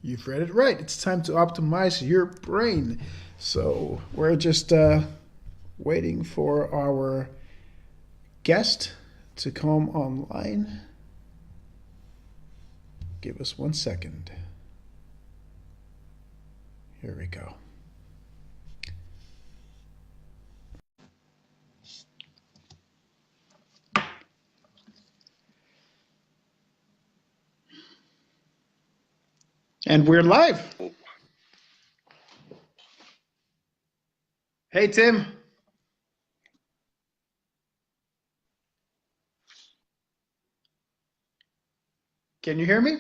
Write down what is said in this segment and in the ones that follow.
You've read it right. It's time to optimize your brain. So we're just waiting for our guest to come online. Give us 1 second. Here we go. And we're live. Hey, Tim. Can you hear me?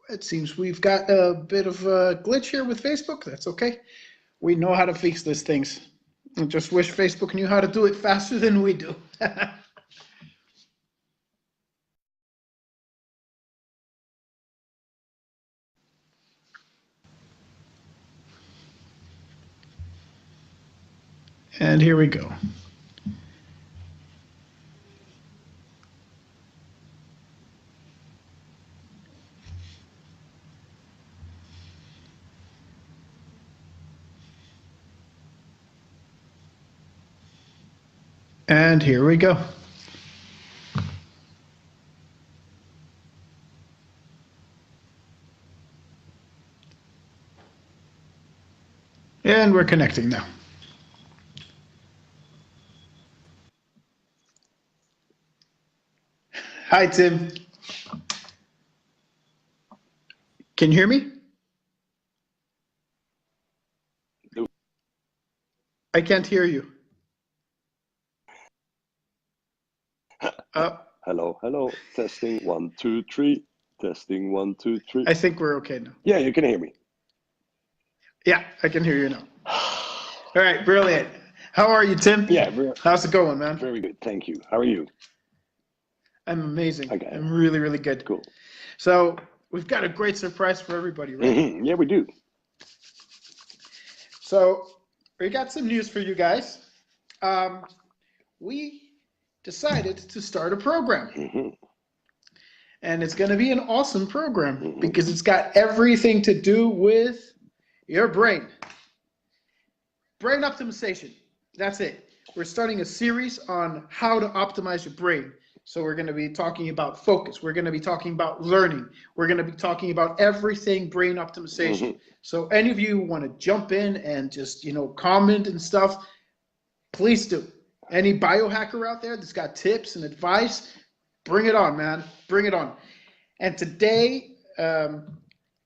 It seems we've got a bit of a glitch here with Facebook. That's okay. We know how to fix these things. I just wish Facebook knew how to do it faster than we do. And here we go. And here we go. And we're connecting now. Hi, Tim. Can you hear me? No. I can't hear you. Hello. Testing 1, 2, 3. Testing 1, 2, 3. I think we're okay now. Yeah, you can hear me. Yeah, I can hear you now. All right, brilliant. How are you, Tim? Yeah, how's it going, man? Very good, thank you. How are you? I'm amazing. Okay. I'm really, really good. Cool. So we've got a great surprise for everybody, right? Mm-hmm. Yeah, we do. So we got some news for you guys. We decided to start a program. Mm-hmm. And it's going to be an awesome program Mm-hmm. because it's got everything to do with your brain. Brain optimization. That's it. We're starting a series on how to optimize your brain. So we're going to be talking about focus. We're going to be talking about learning. We're going to be talking about everything brain optimization. Mm-hmm. So any of you want to jump in and just, comment and stuff, please do. Any biohacker out there that's got tips and advice, bring it on, man. Bring it on. And today, we're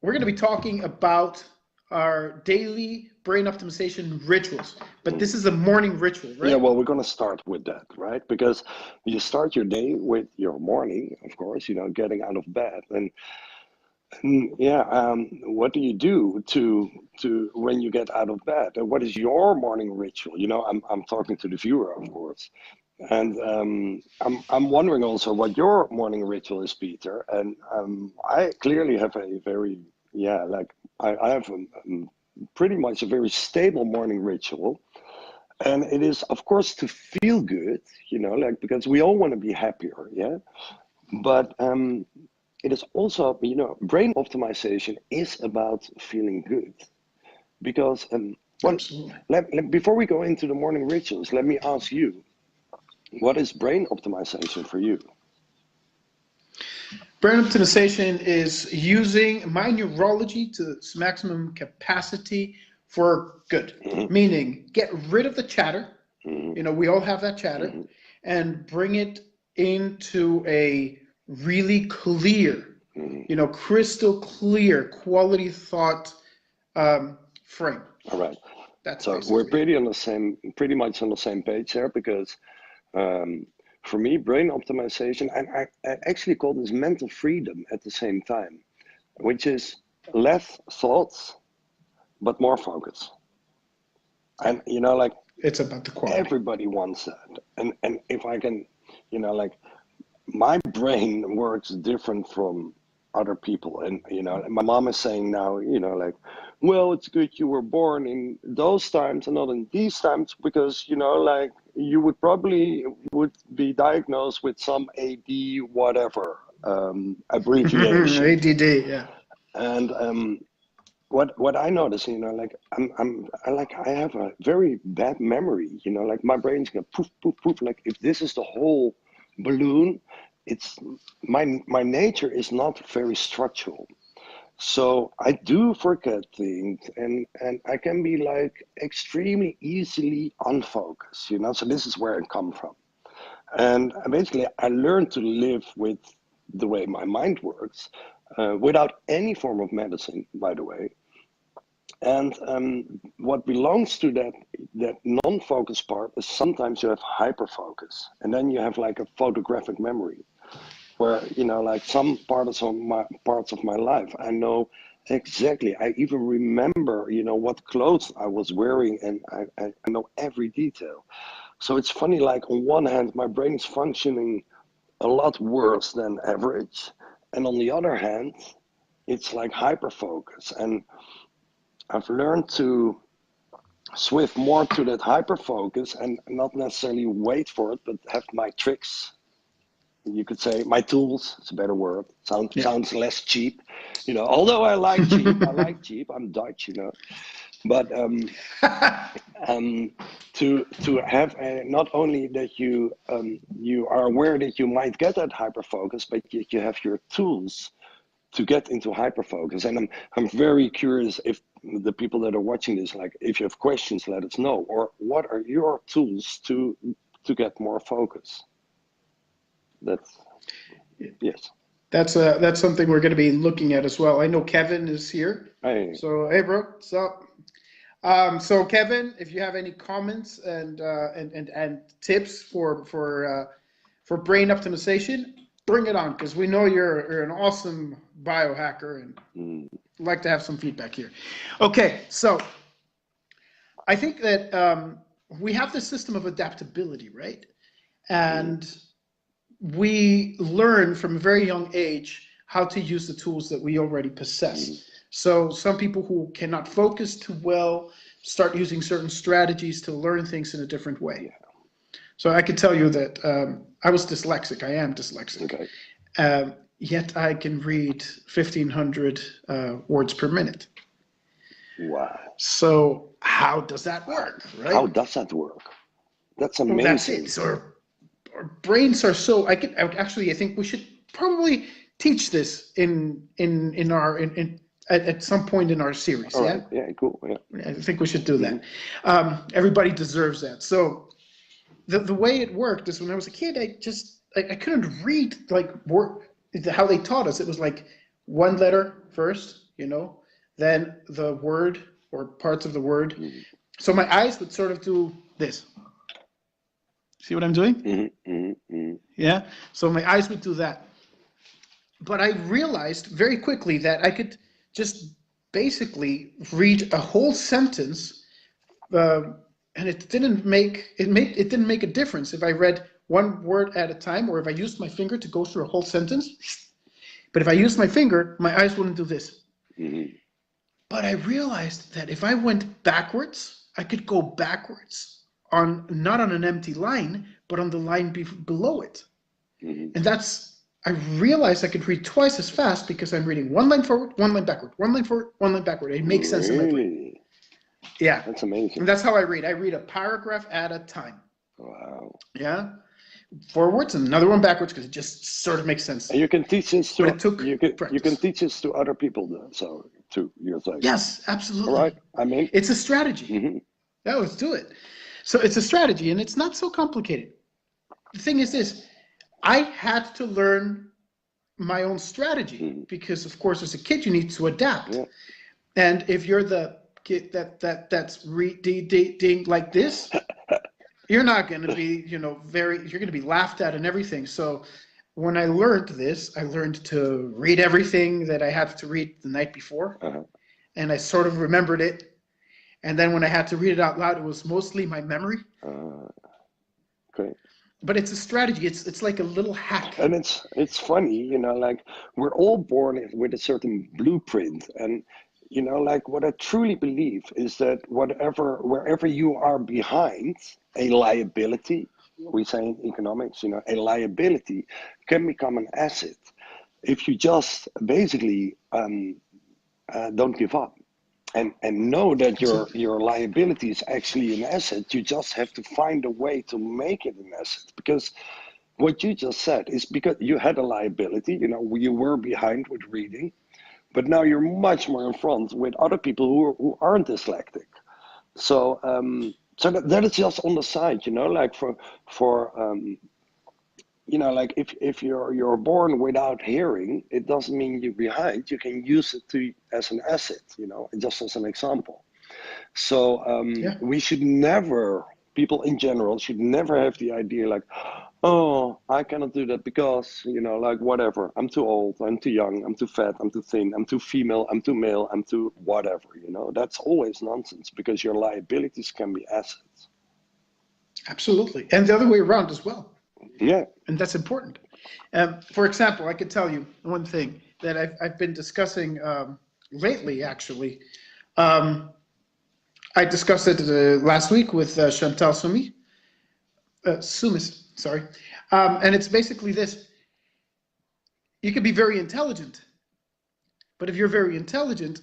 going to be talking about our daily brain optimization rituals. But this is a morning ritual, right? Yeah, well, we're going to start with that, right? Because you start your day with your morning, of course, getting out of bed. And what do you do to when you get out of bed? And what is your morning ritual? I'm talking to the viewer, of course. And I'm wondering also what your morning ritual is, Peter. And I clearly have a very, I have pretty much a very stable morning ritual. And it is, of course, to feel good, because we all want to be happier, yeah? But it is also, brain optimization is about feeling good. Because, before we go into the morning rituals, let me ask you, what is brain optimization for you? Brain optimization is using my neurology to its maximum capacity for good. Mm-hmm. Meaning, get rid of the chatter. Mm-hmm. We all have that chatter, Mm-hmm. and bring it into a really clear, Mm-hmm. crystal clear quality thought frame. All right. That's so basically we're pretty much on the same page here, because for me, brain optimization, and I actually call this mental freedom at the same time, which is less thoughts, but more focus. And it's about the quality. Everybody wants that. And if I can, my brain works different from other people. And, my mom is saying now, like, well, it's good you were born in those times and not in these times because, like you would be diagnosed with some AD whatever abbreviation. ADD, yeah. And what I notice, like I have a very bad memory, like my brain's gonna poof, poof, poof. Like if this is the whole balloon, it's my nature is not very structural. So I do forget things and I can be like extremely easily unfocused, so this is where it comes from. And basically I learned to live with the way my mind works without any form of medicine, by the way. And what belongs to that non-focus part is sometimes you have hyperfocus, and then you have like a photographic memory, where like some parts of my life I know exactly. I even remember what clothes I was wearing, and I know every detail. So it's funny. Like on one hand, my brain is functioning a lot worse than average, and on the other hand, it's like hyperfocus. And I've learned to swift more to that hyper focus and not necessarily wait for it, but have my tricks. You could say my tools. It's a better word. Sounds less cheap, Although I like cheap, I'm Dutch, But to have not only that you are aware that you might get that hyper focus, but you have your tools to get into hyperfocus. And I'm very curious if the people that are watching this, like if you have questions, let us know. Or what are your tools to get more focus? Yes. That's something we're going to be looking at as well. I know Kevin is here. Hey. So hey, bro, what's up? So Kevin, if you have any comments and tips for brain optimization, bring it on, because we know you're an awesome biohacker and like to have some feedback here. Okay, so I think that we have this system of adaptability, right? And we learn from a very young age how to use the tools that we already possess. So some people who cannot focus too well start using certain strategies to learn things in a different way. So I can tell you that I was dyslexic. I am dyslexic. Okay. Yet I can read 1,500 words per minute. Wow. So how does that work, right? How does that work? That's amazing. Well, that's it. So our brains are so. I think we should probably teach this at some point in our series. All right. Yeah, cool. Yeah. I think we should do that. Everybody deserves that. So the way it worked is when I was a kid, I couldn't read how they taught us. It was like one letter first, then the word or parts of the word. So my eyes would sort of do this. See what I'm doing? Yeah. So my eyes would do that. But I realized very quickly that I could just basically read a whole sentence, and it didn't make a difference if I read one word at a time or if I used my finger to go through a whole sentence. But if I used my finger, my eyes wouldn't do this. But I realized that if I went backwards, I could go backwards not on an empty line, but on the line below it. And I realized I could read twice as fast because I'm reading one line forward, one line backward, one line forward, one line backward. It makes sense in my brain. Yeah. That's amazing. And that's how I read. I read a paragraph at a time. Wow. Yeah. Forwards and another one backwards because it just sort of makes sense. And you can teach this to you can teach this to other people then, so too, you're saying. Yes, absolutely. All right. I mean, it's a strategy. Yeah, let's do it. So it's a strategy and it's not so complicated. The thing is this, I had to learn my own strategy because of course as a kid you need to adapt. Yeah. And if you're the kid that's reading like this, you're not going to be, you're going to be laughed at and everything. So when I learned this, I learned to read everything that I had to read the night before. And I sort of remembered it. And then when I had to read it out loud, it was mostly my memory. Okay. but it's a strategy. It's like a little hack. And it's funny, you know, like we're all born with a certain blueprint, and you know, like what I truly believe is that wherever you are behind a liability, we say in economics, you know, a liability can become an asset if you just basically don't give up. And know that your liability is actually an asset. You just have to find a way to make it an asset, because what you just said is because you had a liability, you know, you were behind with reading, but now you're much more in front with other people who aren't dyslexic. So so that is just on the side, you know, like for you know, like if you're born without hearing, it doesn't mean you're behind. You can use it as an asset, you know, just as an example. So we should never, people in general should never have the idea like, oh, I cannot do that because, you know, like whatever, I'm too old, I'm too young, I'm too fat, I'm too thin, I'm too female, I'm too male, I'm too whatever, you know. That's always nonsense, because your liabilities can be assets. Absolutely. And the other way around as well. Yeah. And that's important. For example, I could tell you one thing that I've been discussing lately, actually. I discussed it last week with Chantal Sumis, sorry. And it's basically this. You can be very intelligent, but if you're very intelligent,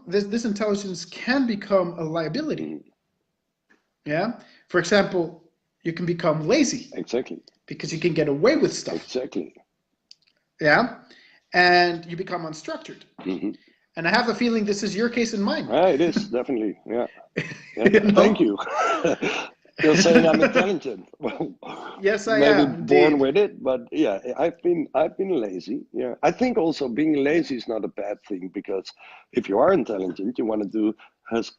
this intelligence can become a liability. Yeah? For example, you can become lazy. Exactly. Because you can get away with stuff. Exactly. Yeah? And you become unstructured. Mm-hmm. And I have the feeling this is your case and mine. It is, definitely. Yeah. You know? Thank you. You're saying I'm intelligent. Well, yes, I maybe am. born Indeed. with it, but yeah, I've been lazy. Yeah, I think also being lazy is not a bad thing, because if you are intelligent, you want to do as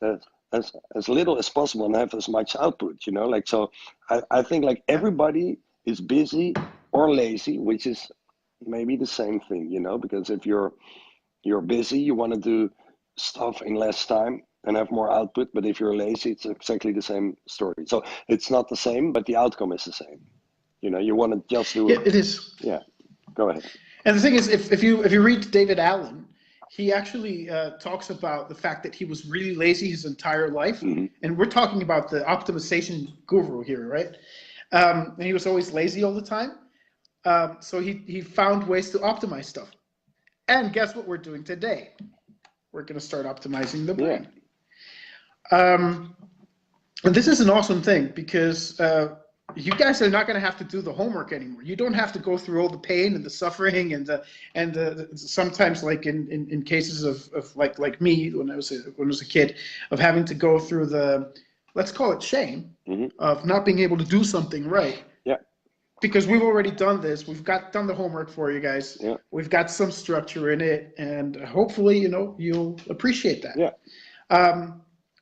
little as possible and have as much output. You know, like, so I think like everybody is busy or lazy, which is maybe the same thing. You know, because if you're busy, you want to do stuff in less time and have more output. But if you're lazy, it's exactly the same story. So it's not the same, but the outcome is the same. You know, you want to just do it is. Yeah, go ahead. And the thing is, if you read David Allen, he actually talks about the fact that he was really lazy his entire life. Mm-hmm. And we're talking about the optimization guru here, right? And he was always lazy all the time. So he found ways to optimize stuff. And guess what we're doing today? We're going to start optimizing the brain. Yeah. And this is an awesome thing, because you guys are not going to have to do the homework anymore. You don't have to go through all the pain and the suffering and the sometimes, like in cases of like me when I was a kid, of having to go through the, let's call it shame, mm-hmm. of not being able to do something right. Yeah. Because we've already done this. We've done the homework for you guys. Yeah. We've got some structure in it, and hopefully, you know, you'll appreciate that. Yeah.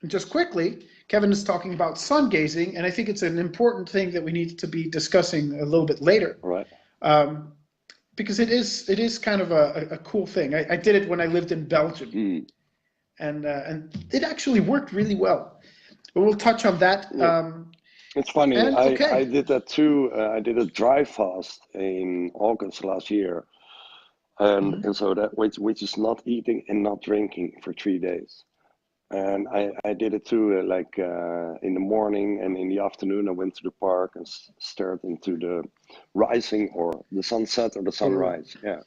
Just quickly, Kevin is talking about sun gazing, and I think it's an important thing that we need to be discussing a little bit later. Right. Because it is kind of a cool thing. I did it when I lived in Belgium, and it actually worked really well. But we'll touch on that. Yeah. It's funny. I did that too. I did a dry fast in August last year, and so that which is not eating and not drinking for 3 days. And I did it too, like in the morning and in the afternoon. I went to the park and stared into the rising or the sunset or the sunrise. Yeah.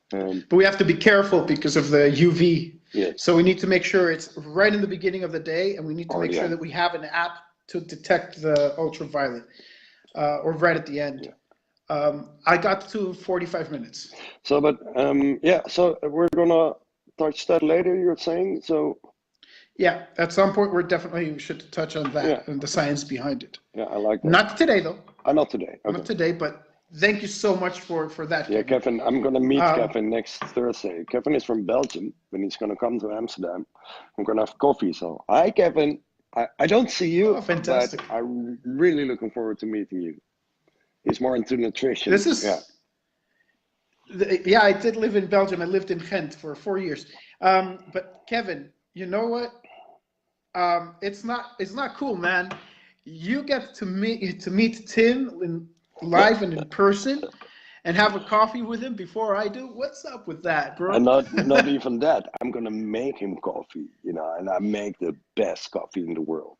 But we have to be careful because of the UV. Yes. So we need to make sure it's right in the beginning of the day, and we need to make sure that we have an app to detect the ultraviolet, or right at the end. Yeah. I got to 45 minutes. So, but so we're gonna touch that later, you're saying, so. Yeah, at some point we should touch on that and the science behind it. Yeah, I like that. Not today, though. Not today. Okay. Not today, but thank you so much for that. Yeah, Kevin, I'm going to meet Kevin next Thursday. Kevin is from Belgium, and he's going to come to Amsterdam. I'm going to have coffee. So, hi, Kevin. I don't see you, fantastic. But I'm really looking forward to meeting you. He's more into nutrition. This is... I did live in Belgium. I lived in Ghent for 4 years. But Kevin, you know what? It's not cool, man. You get to meet Tim live and in person, and have a coffee with him before I do. What's up with that, bro? And not even that. I'm gonna make him coffee, and I make the best coffee in the world.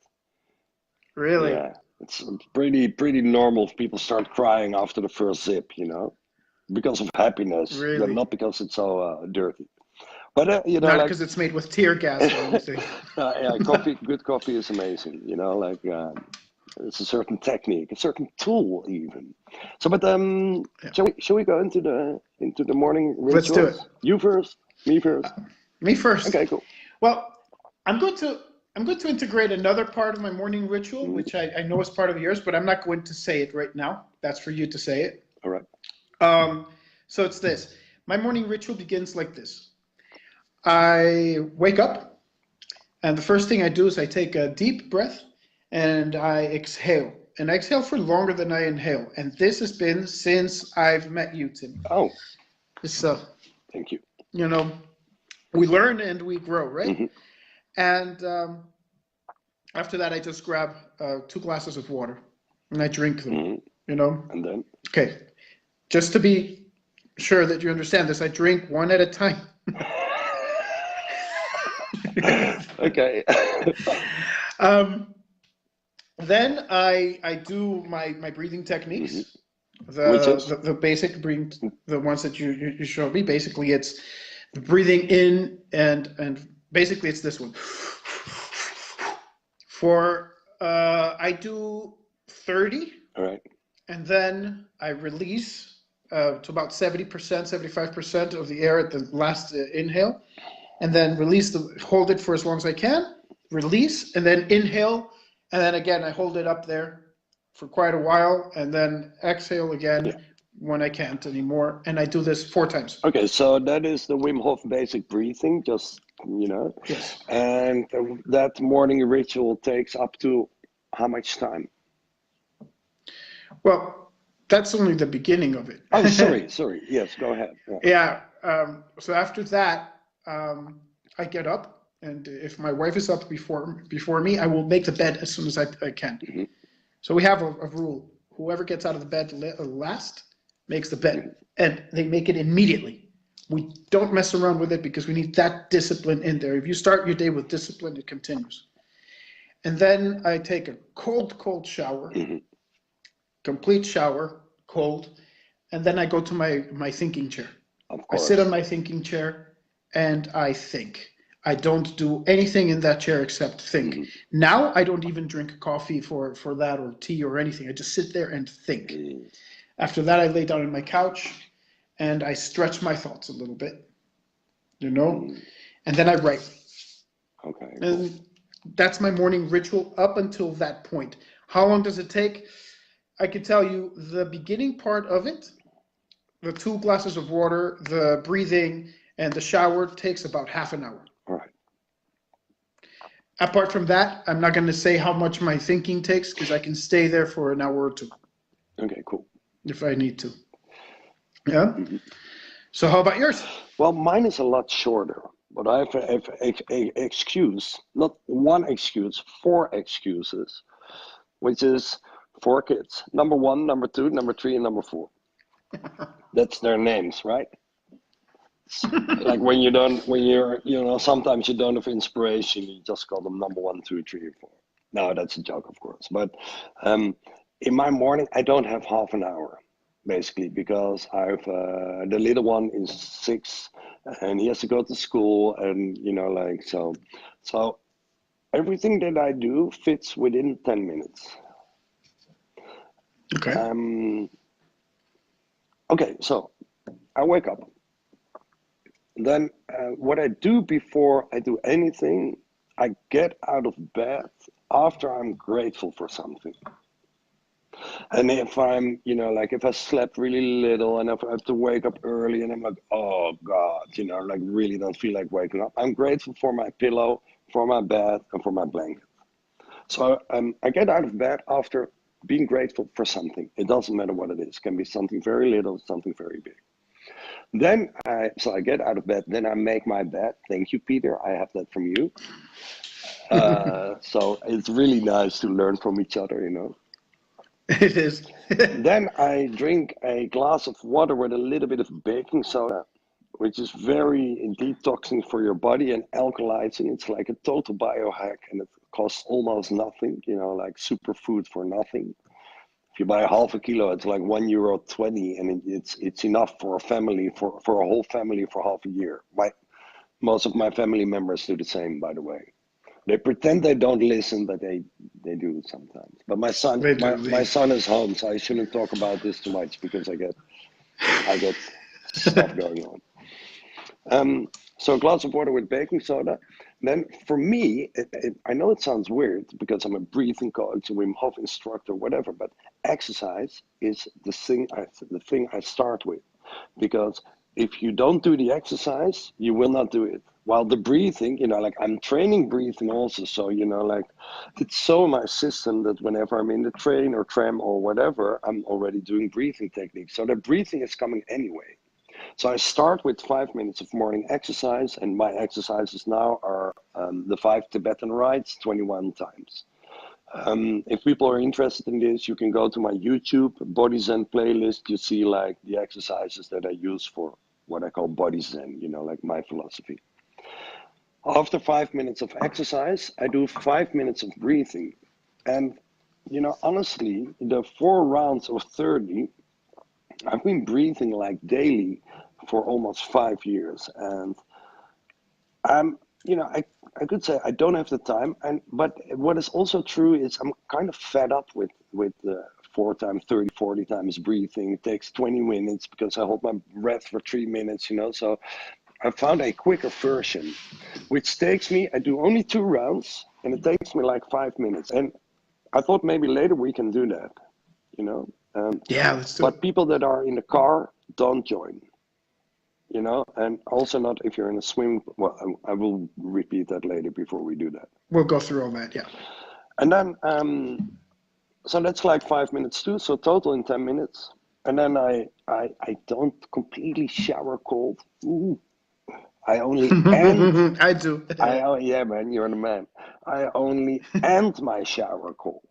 Really? Yeah, it's pretty normal if people start crying after the first sip, because of happiness, Really? not because it's so dirty. But Not because it's made with tear gas or anything. yeah, good coffee is amazing. It's a certain technique, a certain tool even. So, but Yeah. shall we go into the morning rituals? Let's do it. You first, me first. Me first. Okay, cool. Well, I'm going to integrate another part of my morning ritual, which I know is part of yours, but I'm not going to say it right now. That's for you to say it. All right. So it's this. My morning ritual begins like this. I wake up, and the first thing I do is I take a deep breath, and I exhale. And I exhale for longer than I inhale. And this has been since I've met you, Tim. Oh. So, thank you. We learn and we grow, right? Mm-hmm. And after that, I just grab 2 glasses of water, and I drink them, And then? Okay. Just to be sure that you understand this, I drink one at a time. Okay. Then I do my breathing techniques, the basic breathing, the ones that you showed me. Basically, it's the breathing in and basically it's this one. I do 30. All right. And then I release to about 70%, 75% of the air at the last inhale, and then hold it for as long as I can, release, and then inhale, and then again I hold it up there for quite a while, and then exhale again when I can't anymore, and I do this 4 times. Okay, so that is the Wim Hof basic breathing, just Yes. And that morning ritual takes up to how much time? Well, that's only the beginning of it. Oh, sorry. Yes, go ahead. Yeah. So after that, I get up, and if my wife is up before me, I will make the bed as soon as I can. Mm-hmm. So we have a rule: whoever gets out of the bed last makes the bed, and they make it immediately. We don't mess around with it because we need that discipline in there. If you start your day with discipline, it continues. And then I take a cold shower. Mm-hmm. Complete shower, cold, and then I go to my thinking chair. Of course. I sit on my thinking chair and I think. I don't do anything in that chair except think. Mm-hmm. Now I don't even drink coffee for that or tea or anything. I just sit there and think. Mm-hmm. After that, I lay down on my couch and I stretch my thoughts a little bit, and then I write. Okay. And cool. That's my morning ritual up until that point. How long does it take? I can tell you the beginning part of it, the 2 glasses of water, the breathing, and the shower takes about half an hour. All right. Apart from that, I'm not going to say how much my thinking takes because I can stay there for an hour or 2. Okay, cool. If I need to. Yeah? Mm-hmm. So how about yours? Well, mine is a lot shorter, but I have an excuse, not one excuse, 4 excuses, which is 4 kids. Number 1, number 2, number 3, and number 4. That's their names, right? Like when you're, sometimes you don't have inspiration, you just call them number 1, 2, 3, 4. No, that's a joke, of course. But in my morning, I don't have half an hour, basically, because I've the little one is 6, and he has to go to school, and so everything that I do fits within 10 minutes. Okay. Okay, so I wake up. Then what I do before I do anything, I get out of bed after I'm grateful for something. And if I'm, if I slept really little and if I have to wake up early and I'm like, oh God, really don't feel like waking up, I'm grateful for my pillow, for my bed, and for my blanket. So I get out of bed after being grateful for something. It doesn't matter what it is. It can be something very little, something very big. Then I get out of bed, then I make my bed. Thank you, Peter. I have that from you. So it's really nice to learn from each other, you know. It is. Then I drink a glass of water with a little bit of baking soda, which is very detoxing for your body and alkalizing. It's like a total biohack, and it costs almost nothing, you know, like superfood for nothing. If you buy half a kilo, it's like €1.20, and it's enough for a family, for a whole family for half a year. Most of my family members do the same, by the way. They pretend they don't listen, but they do sometimes. But my son They do. my son is home, so I shouldn't talk about this too much because I get stuff going on. So a glass of water with baking soda. Then for me, I know it sounds weird because I'm a breathing coach, a Wim Hof instructor, whatever, but exercise is the thing I start with, because if you don't do the exercise, you will not do it. While the breathing, you know, like I'm training breathing also, so you know, like it's so in my system that whenever I'm in the train or tram or whatever, I'm already doing breathing techniques. So the breathing is coming anyway. So I start with 5 minutes of morning exercise, and my exercises now are the 5 Tibetan rites 21 times. If people are interested in this, you can go to my YouTube Body Zen playlist. You see like the exercises that I use for what I call Body Zen, you know, like my philosophy. After 5 minutes of exercise, I do 5 minutes of breathing. And, you know, honestly, the 4 rounds of 30, I've been breathing like daily for almost 5 years. And you know, I could say I don't have the time, but what is also true is I'm kind of fed up with the 4 times 30, 40 times breathing. It takes 20 minutes because I hold my breath for 3 minutes, you know. So I found a quicker version, which takes me, I do only 2 rounds, and it takes me like 5 minutes. And I thought maybe later we can do that, you know. Yeah, let's do But it. people that are in the car, don't join. You know, and also not if you're in a swim. Well, I will repeat that later before we do that. We'll go through all that. Yeah. And then, so that's like 5 minutes too. So total in 10 minutes. And then I don't completely shower cold. Ooh, I only end. I do. Yeah, man, you're the man. I only end my shower cold.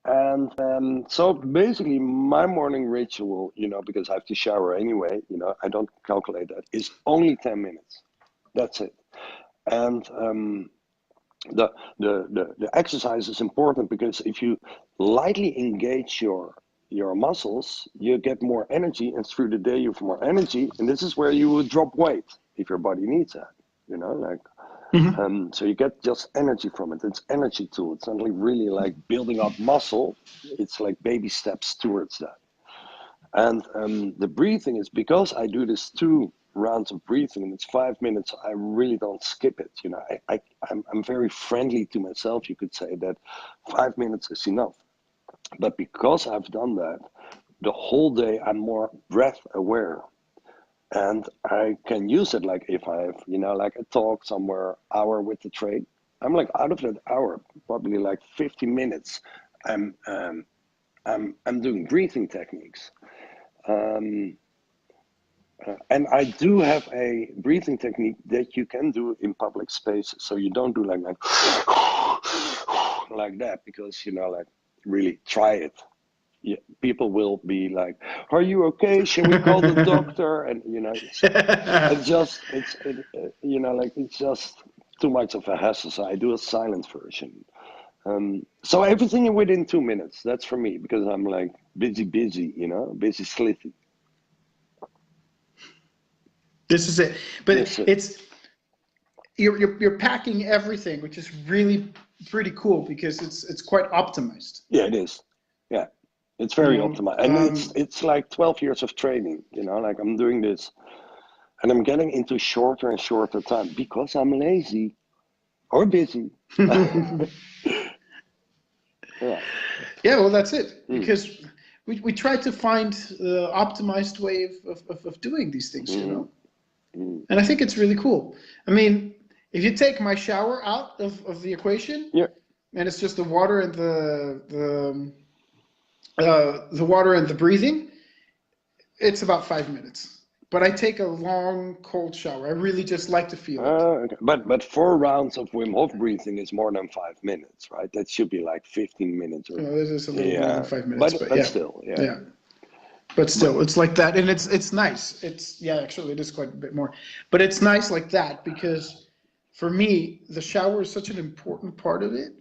And so basically, my morning ritual, you know, because I have to shower anyway, you know, I don't calculate that, is only 10 minutes. That's it. And the exercise is important because if you lightly engage your muscles, you get more energy, and through the day you have more energy, and this is where you will drop weight if your body needs that. You know, like. So you get just energy from it. It's energy tool. It's not like really like building up muscle. It's like baby steps towards that. And the breathing is because I do this 2 rounds of breathing and it's 5 minutes. I really don't skip it. You know, I'm very friendly to myself. You could say that 5 minutes is enough. But because I've done that, the whole day I'm more breath aware. And I can use it like if I have, you know, like a talk somewhere, hour with the train. I'm like out of that hour, probably like 50 minutes. I'm doing breathing techniques, and I do have a breathing technique that you can do in public spaces. So you don't do like like that because you know, like really try it. Yeah, people will be like, "Are you okay? Shall we call the doctor?" And you know, you know, like it's just too much of a hassle. So I do a silent version. So everything within 2 minutes. That's for me because I'm like busy, you know, busy slitty. This is it. But That's it. it's you're packing everything, which is really pretty cool because it's quite optimized. Yeah, it is. Yeah, it's You very know, optimal, and it's like 12 years of training. You know, like I'm doing this, and I'm getting into shorter and shorter time because I'm lazy or busy. Yeah. Yeah, well, that's it. Because we try to find the optimized way of doing these things, you know? And I think it's really cool. I mean, if you take my shower out of the equation, Yeah. and it's just the water and the water and the breathing, it's about 5 minutes. but I take a long cold shower. I really just like to feel it. Okay. But 4 rounds of Wim Hof breathing is more than 5 minutes, right? That should be like 15 minutes or This is a little more than 5 minutes, but but yeah, still, yeah. yeah. But still, it's like that, and it's nice. Actually, it is quite a bit more, but it's nice like that because for me, the shower is such an important part of it.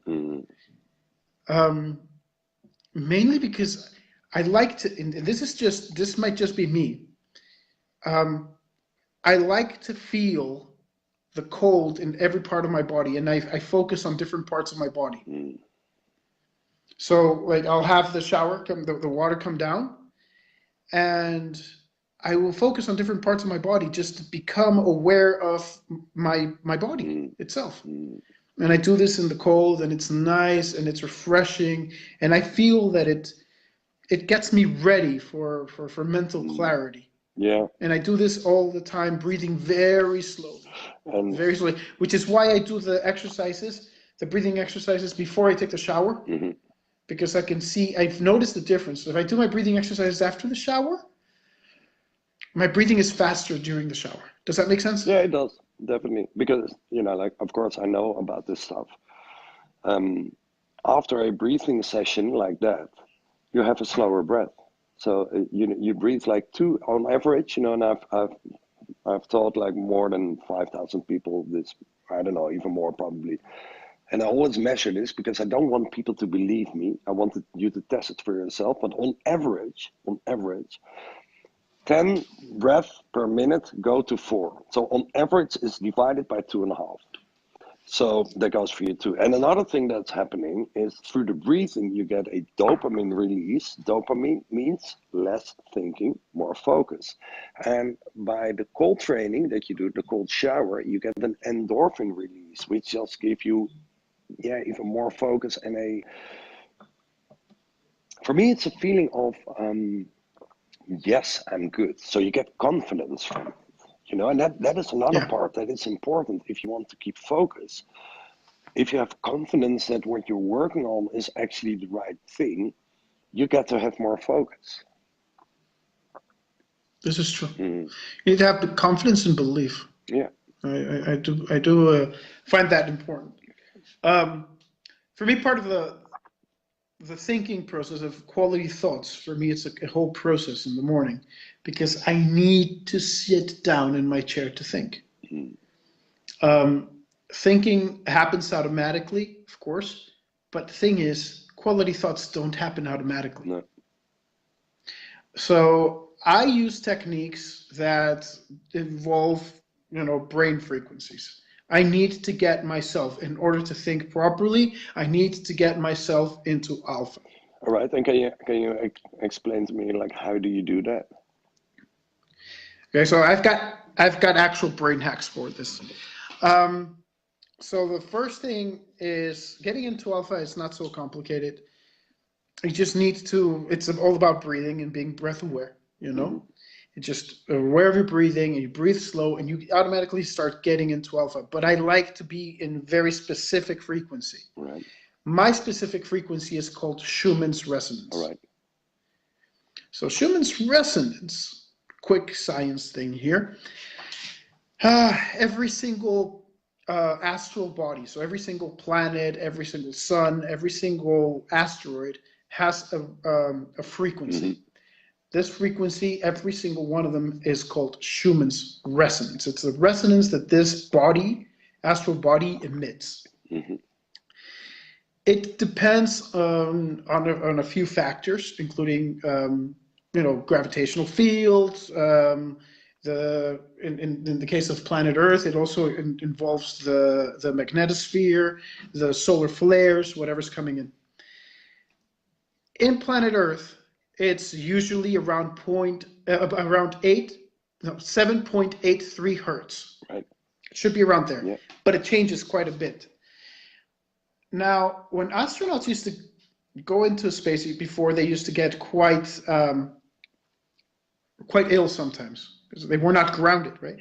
Mainly because I like to, and this might just be me. I like to feel the cold in every part of my body, and I focus on different parts of my body. So, like, I'll have the shower come, the water come down, and I will focus on different parts of my body just to become aware of my body itself. And I do this in the cold, and it's nice, and it's refreshing, and I feel that it gets me ready for mental clarity. Yeah. And I do this all the time, breathing very slowly, very slowly, which is why I do the exercises, the breathing exercises before I take the shower, because I can see, I've noticed the difference. If I do my breathing exercises after the shower, my breathing is faster during the shower. Does that make sense? Yeah, it does, definitely. Because, like, of course, I know about this stuff. After a breathing session like that, you have a slower breath. So you breathe like 2 on average, and I've taught like more than 5,000 people this, I don't know, even more probably. And I always measure this because I don't want people to believe me. I wanted you to test it for yourself. But on average, 10 breaths per minute go to 4. So on average, it's divided by 2.5. So that goes for you too. And another thing that's happening is through the breathing, you get a dopamine release. Dopamine means less thinking, more focus. And by the cold training that you do, the cold shower, you get an endorphin release, which just gives you, even more focus and for me, it's a feeling of, yes, I'm good. So you get confidence from it. And that is another part that is important if you want to keep focus. If you have confidence that what you're working on is actually the right thing, you get to have more focus. This is true. You need to have the confidence and belief. Yeah. I do find that important. For me, part of the thinking process of quality thoughts, for me, it's a whole process in the morning because I need to sit down in my chair to think. Thinking happens automatically, of course, but the thing is, quality thoughts don't happen automatically. No. So I use techniques that involve, brain frequencies. I need to get myself, in order to think properly, I need to get myself into alpha. All right, and can you explain to me, like, how do you do that? Okay, so I've got actual brain hacks for this. So the first thing is getting into alpha is not so complicated. You just need to, it's all about breathing and being breath aware, You just aware of your breathing, and you breathe slow, and you automatically start getting into alpha. But I like to be in very specific frequency. Right. My specific frequency is called Schumann's Resonance. All right. So Schumann's Resonance, quick science thing here. Every single astral body, so every single planet, every single sun, every single asteroid has a frequency. This frequency, every single one of them, is called Schumann's resonance. It's the resonance that this body, astral body, emits. It depends on a few factors, including gravitational fields. In the case of planet Earth, it also involves the magnetosphere, the solar flares, whatever's coming in. In planet Earth, it's usually around 7.83 hertz. Right. It should be around there, but it changes quite a bit. Now, when astronauts used to go into space before, they used to get quite ill sometimes because they were not grounded, right?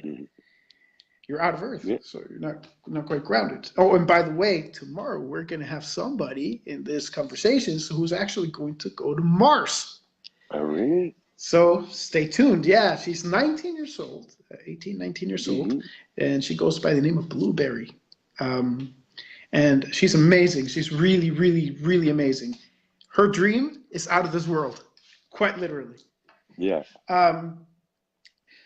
You're out of Earth, so you're not quite grounded. Oh, and by the way, tomorrow we're going to have somebody in this conversation who's actually going to go to Mars. Oh, really? So stay tuned. Yeah, she's 19 years old, 18, 19 years old, and she goes by the name of Blueberry. And she's amazing. She's really, really, really amazing. Her dream is out of this world, quite literally. Yeah.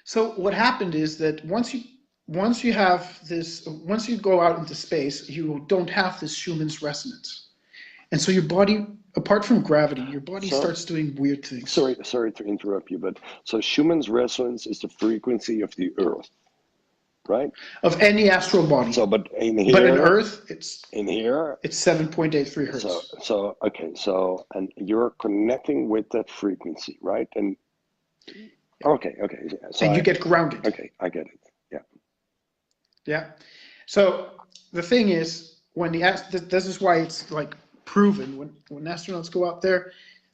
So what happened is that once you have this, once you go out into space, you don't have this Schumann's resonance, and so your body, apart from gravity, your body starts doing weird things. Sorry to interrupt you, but so Schumann's resonance is the frequency of the Earth, right? Of any astral body. So, but in Earth, it's 7.83 hertz. So okay, so and you're connecting with that frequency, right? And okay. Yeah. So and you get grounded. Okay, I get it. Yeah. Yeah. So the thing is, this is why it's like proven when astronauts go out there,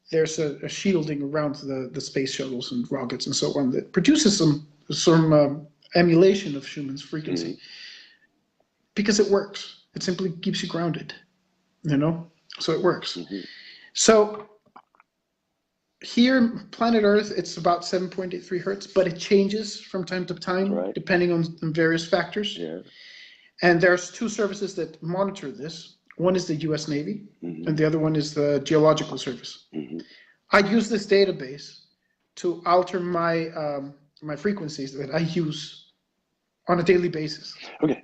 there's a shielding around the space shuttles and rockets and so on that produces some emulation of Schumann's frequency, because it works. It simply keeps you grounded, so it works. So here, planet Earth, it's about 7.83 hertz, but it changes from time to time, depending on various factors. Yeah. And there's two services that monitor this. One is the U.S. Navy, and the other one is the Geological Service. I use this database to alter my frequencies that I use on a daily basis. Okay.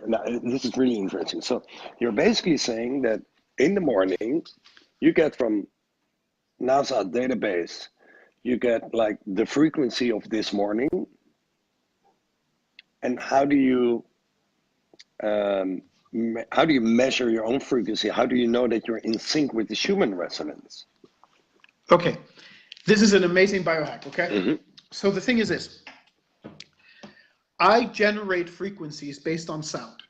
Now, this is really interesting. So you're basically saying that in the morning, you get from NASA database, you get like the frequency of this morning. And how do you measure your own frequency? How do you know that you're in sync with the Schumann resonance? Okay, this is an amazing biohack, okay? So the thing is this. I generate frequencies based on sound.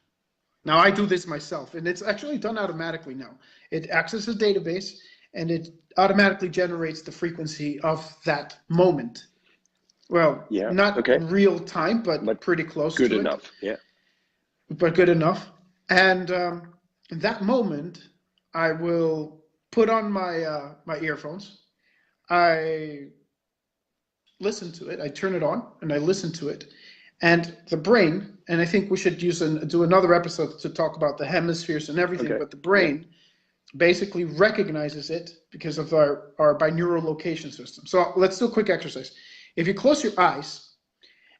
Now I do this myself, and it's actually done automatically now. It accesses a database, and it automatically generates the frequency of that moment. Well, not real time, but pretty close to it. Good enough, yeah. But good enough. And in that moment, I will put on my my earphones. I listen to it. I turn it on, and I listen to it. And the brain, and I think we should do another episode to talk about the hemispheres and everything, but the brain basically recognizes it because of our binaural location system. So let's do a quick exercise. If you close your eyes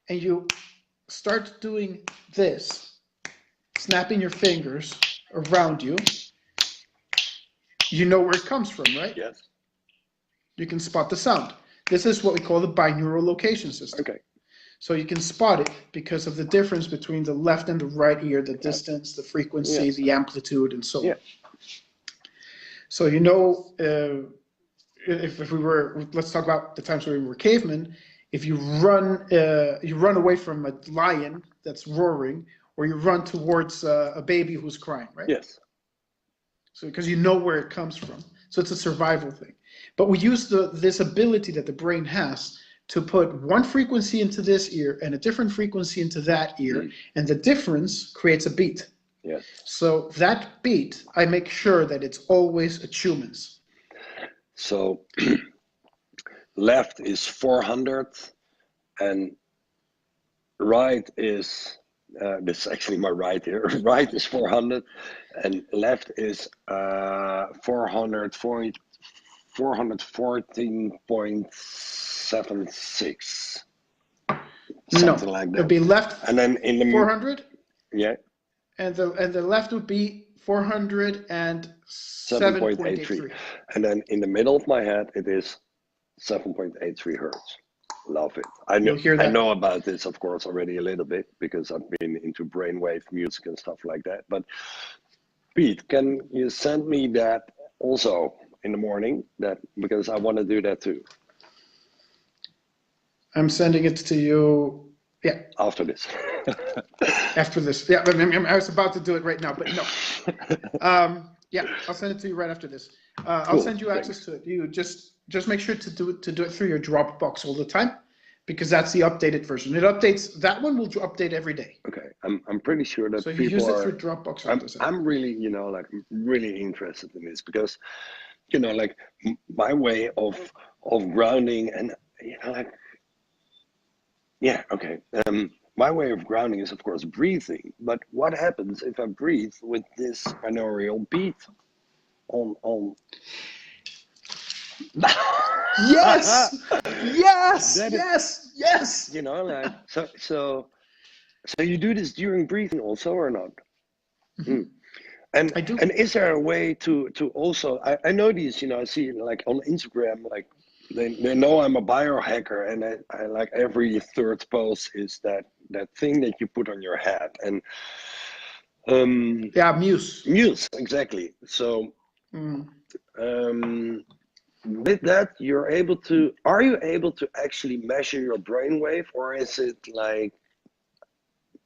and you start doing this, snapping your fingers around you, you know where it comes from, right? Yes. You can spot the sound. This is what we call the binaural location system. Okay. So you can spot it because of the difference between the left and the right ear, the distance, the frequency, the amplitude, and so on. So if we were, let's talk about the times where we were cavemen. If you run away from a lion that's roaring, or you run towards a baby who's crying, right? Yes. So because you know where it comes from, so it's a survival thing. But we use this ability that the brain has to put one frequency into this ear and a different frequency into that ear, and the difference creates a beat. Yes. So that beat, I make sure that it's always a Schumann's. So left is 400 and right is, this is actually my right here, right is 400 and left is 414.76. Something like that. It'd be left, and then in the 400. Yeah. And the left would be 407.83. And then in the middle of my head, it is 7.83 hertz. Love it. I know about this, of course, already a little bit because I've been into brainwave music and stuff like that. But Pete, can you send me that also in the morning? Because I want to do that too. I'm sending it to you. Yeah. After this. After this. Yeah. I was about to do it right now, but no. Yeah, I'll send it to you right after this. I'll send you access to it. You just make sure to do it through your Dropbox all the time, because that's the updated version. It updates. That one will update every day. Okay, I'm pretty sure that so if you use it through Dropbox. I'm really really interested in this because like my way of grounding, and yeah, like, yeah, okay. My way of grounding is, of course, breathing. But what happens if I breathe with this binaural beat on? Yes, yes, That is, yes, yes. you know, like so you do this during breathing also or not? Mhm. Hmm. And I do. and is there a way to also I know these, I see like on Instagram, like they know I'm a biohacker, and I like every third post is that thing that you put on your head, and um Yeah, Muse. muse exactly. So Mm. um with that are you able to actually measure your brainwave, or is it like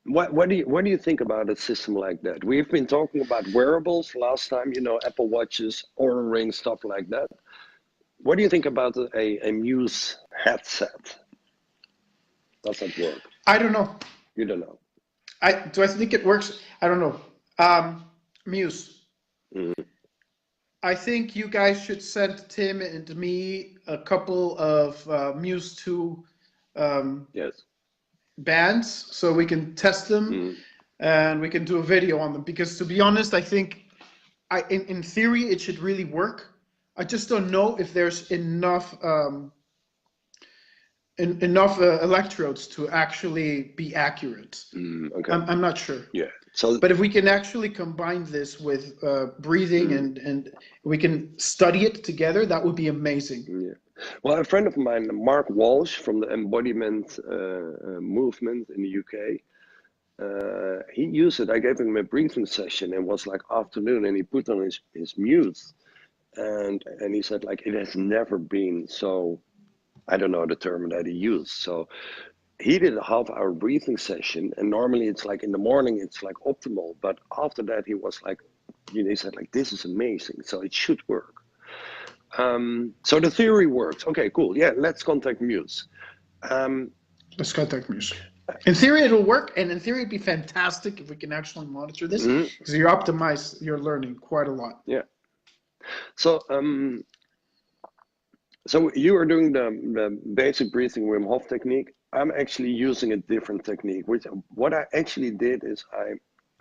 what do you think about a system like that? We've been talking about wearables last time, Apple Watches, Oura Ring, stuff like that. What do you think about a Muse headset? Does that work? I don't know. You don't know. I think it works? I don't know. Muse. Mm, I think you guys should send Tim and me a couple of Muse 2 um, yes. bands so we can test them Mm, and we can do a video on them. Because to be honest, I think in theory it should really work. I just don't know if there's enough electrodes to actually be accurate. okay. I'm not sure. Yeah. So But if we can actually combine this with breathing mm, and we can study it together, that would be amazing. yeah. Well, a friend of mine, Mark Walsh from the embodiment movement in the UK, he used it. I gave him a breathing session, and was like afternoon, and he put on his mute, and he said like it has never been so, I don't know the term that he used. So he did a half-hour breathing session, and normally it's like in the morning it's like optimal, but after that he was like, he said like this is amazing, so it should work. So the theory works. Okay, cool. Yeah, let's contact Muse. Um, Let's contact music. In theory, it'll work, and in theory, it'd be fantastic if we can actually monitor this mhm, because you optimize your learning quite a lot. yeah. So you are doing the basic breathing Wim Hof technique. I'm actually using a different technique. Which what I actually did is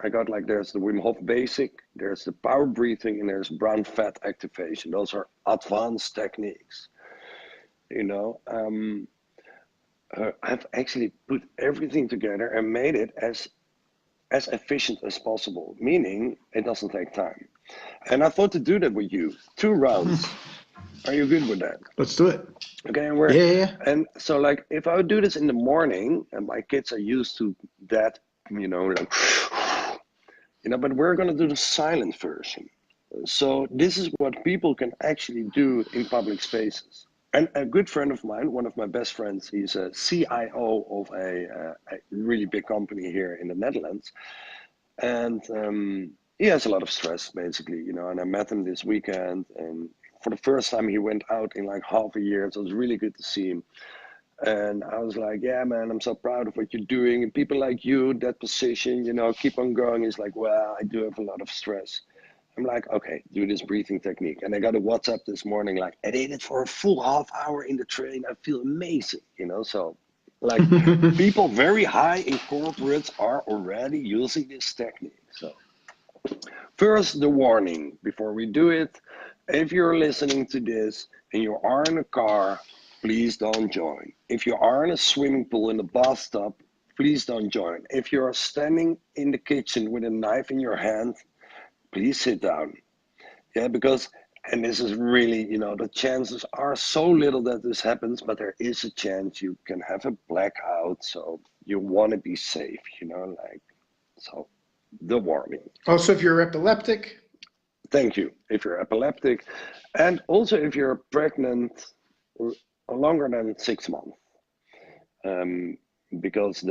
I got like, there's the Wim Hof basic, there's the power breathing, and there's brown fat activation. Those are advanced techniques. You know, I've actually put everything together and made it as efficient as possible, meaning it doesn't take time. And I thought to do that with you, 2 rounds. Are you good with that? Let's do it. Okay, Yeah, yeah, yeah. and so like if I would do this in the morning, and my kids are used to that, like, but we're gonna do the silent version. So this is what people can actually do in public spaces. And a good friend of mine, one of my best friends, he's a CIO of a really big company here in the Netherlands, and he has a lot of stress basically, And I met him this weekend, and for the first time he went out in like half a year. So it was really good to see him. And I was like, yeah, man, I'm so proud of what you're doing. And people like you, that position, keep on going. He's like, well, I do have a lot of stress. I'm like, okay, do this breathing technique. And I got a WhatsApp this morning, like, I did it for a full half hour in the train. I feel amazing, So, like, people very high in corporates are already using this technique. So, first, the warning before we do it. If you're listening to this and you are in a car, please don't join. If you are in a swimming pool in a bathtub, please don't join. If you're standing in the kitchen with a knife in your hand, please sit down. Yeah, because, and this is really, the chances are so little that this happens, but there is a chance you can have a blackout. So you want to be safe, so the warning. Also, if you're epileptic, Thank you. If you're epileptic, and also if you're pregnant longer than 6 months, um, because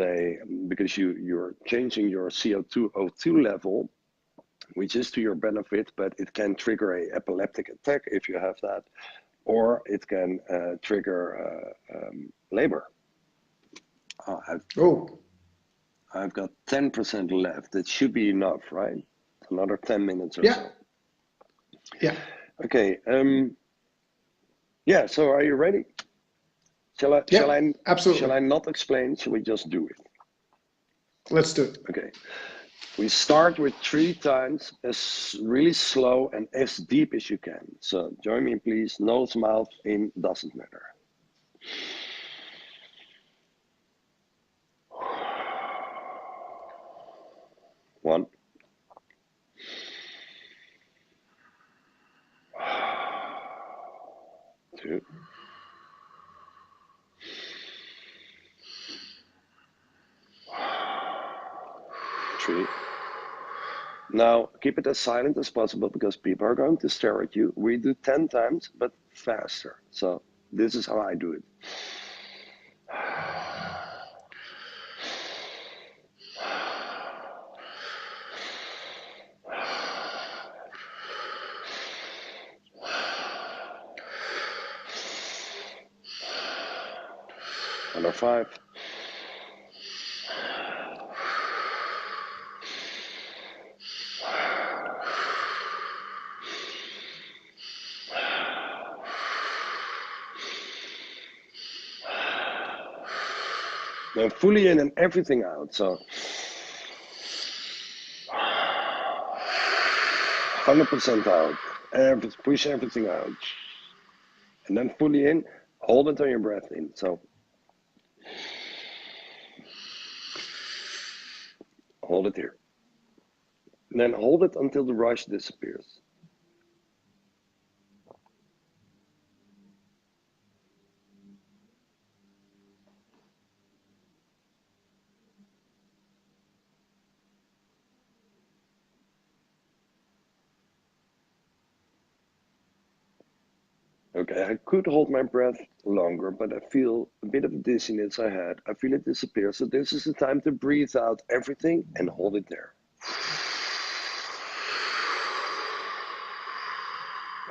you're changing your CO2 O2 level, which is to your benefit, but it can trigger a epileptic attack if you have that, or it can trigger labor. I've oh, I've got 10% left. It should be enough, right? Another 10 minutes or yeah, so. yeah. Okay. Yeah. So are you ready? Shall I, shall Yep, I, absolutely. shall I not explain? Shall we just do it? Let's do it. Okay. We start with 3 times as really slow and as deep as you can. So join me, please. Nose, mouth, in, doesn't matter. 1, 2, 3. Now keep it as silent as possible because people are going to stare at you. We do 10 times, but faster. So this is how I do it. Under 5. Now fully in and everything out. So 100% out. Push everything out. And then fully in. Hold it on your breath in. So hold it here. And then hold it until the rush disappears. Okay, I could hold my breath longer, but I feel a bit of dizziness I had. I feel it disappear. So this is the time to breathe out everything and hold it there.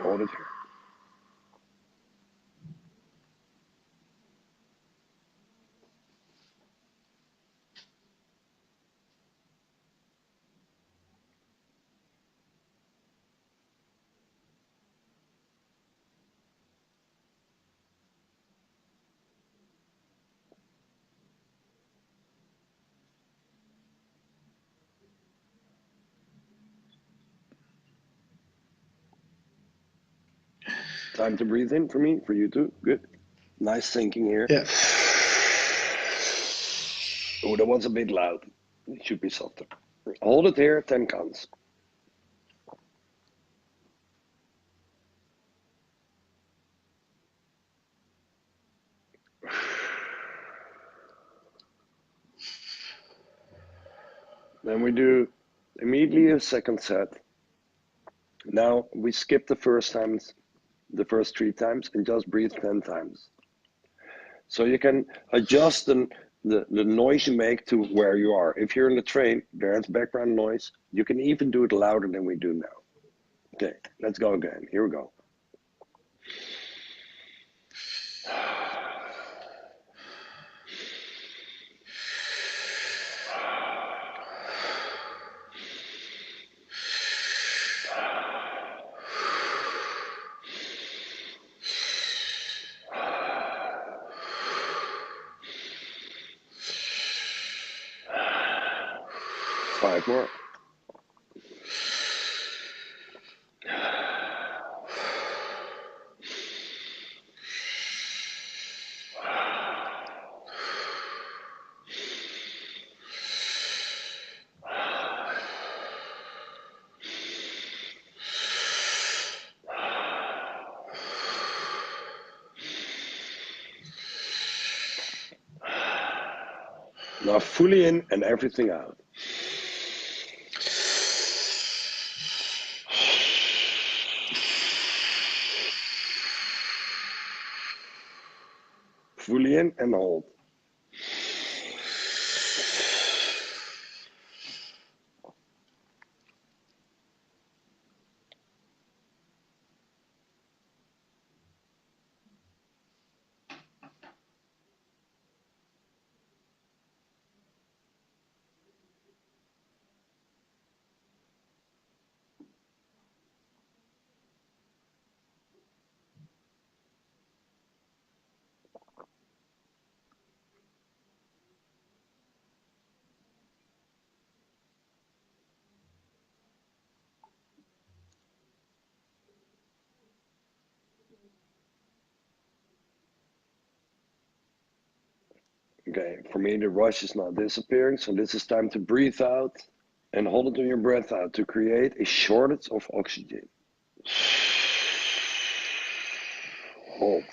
Hold it here. Time to breathe in for me, for you too. Good. Nice thinking here. Yeah. Oh, that was a bit loud. It should be softer. Hold it here, 10 counts. Then we do immediately a second set. Now we skip the first 3 times, and just breathe 10 times. So you can adjust the noise you make to where you are. If you're in the train, there's background noise. You can even do it louder than we do now. Okay, let's go again. Here we go. Five more. Now fully in and everything out. Fully in and hold. Okay, for me, the rush is not disappearing. So this is time to breathe out and hold it on your breath out to create a shortage of oxygen. Hold.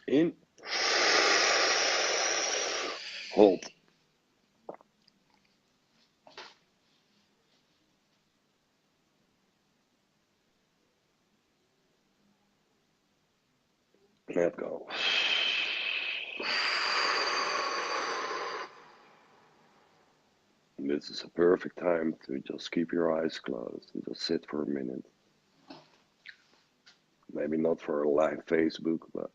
In. Hold. Let go. This is a perfect time to just keep your eyes closed and just sit for a minute. Maybe not for a live Facebook, but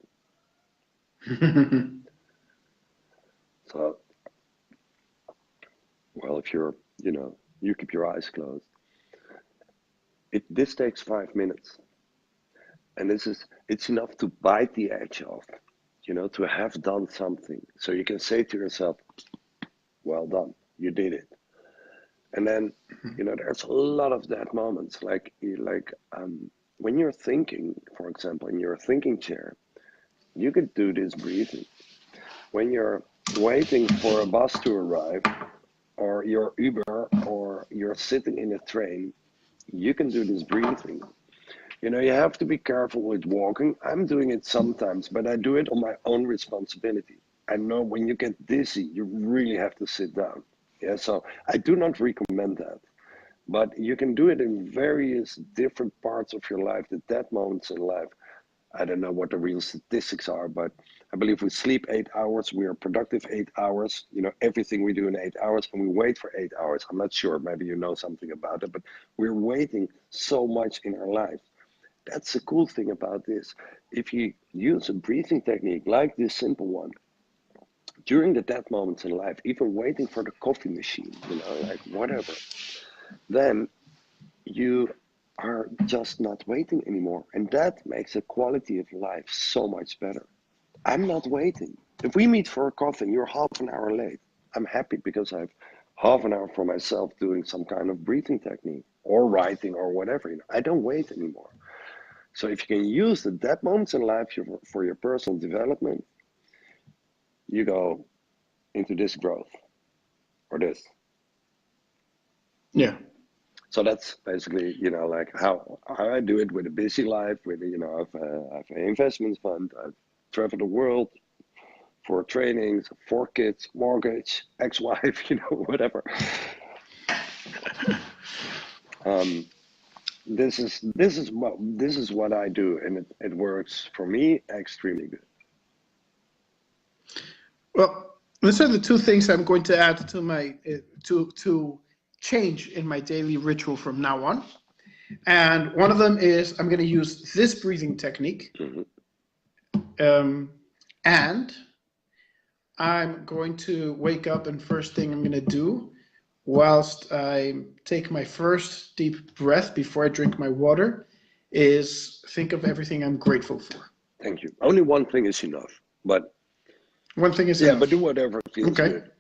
so, well, if you're, you keep your eyes closed. This takes 5 minutes, and it's enough to bite the edge off, to have done something. So you can say to yourself, well done, you did it. And then, there's a lot of that moments, like when you're thinking, for example, in your thinking chair, you could do this breathing. When you're waiting for a bus to arrive, or your Uber, or you're sitting in a train, you can do this breathing. You have to be careful with walking. I'm doing it sometimes, but I do it on my own responsibility. I know when you get dizzy, you really have to sit down. Yeah, so I do not recommend that. But you can do it in various different parts of your life, the dead moments in life. I don't know what the real statistics are, but I believe we sleep 8 hours, we are productive 8 hours, everything we do in 8 hours, and we wait for 8 hours. I'm not sure, maybe you know something about it, but we're waiting so much in our life. That's the cool thing about this. If you use a breathing technique like this simple one, during the dead moments in life, even waiting for the coffee machine, like whatever, then you are just not waiting anymore. And that makes the quality of life so much better. I'm not waiting. If we meet for a coffee and you're half an hour late, I'm happy because I have half an hour for myself doing some kind of breathing technique or writing or whatever. I don't wait anymore. So if you can use the dead moments in life for your personal development, you go into this growth or this. Yeah. So that's basically, like how I do it with a busy life. With I've an investment fund. I've traveled the world for trainings, 4 kids, mortgage, ex-wife, whatever. This is what I do, and it works for me extremely good. Well, these are the two things I'm going to add to my to change in my daily ritual from now on. And one of them is I'm going to use this breathing technique. And I'm going to wake up, and first thing I'm going to do whilst I take my first deep breath before I drink my water is think of everything I'm grateful for. Thank you. Only one thing is enough, but one thing is enough. But do whatever feels good.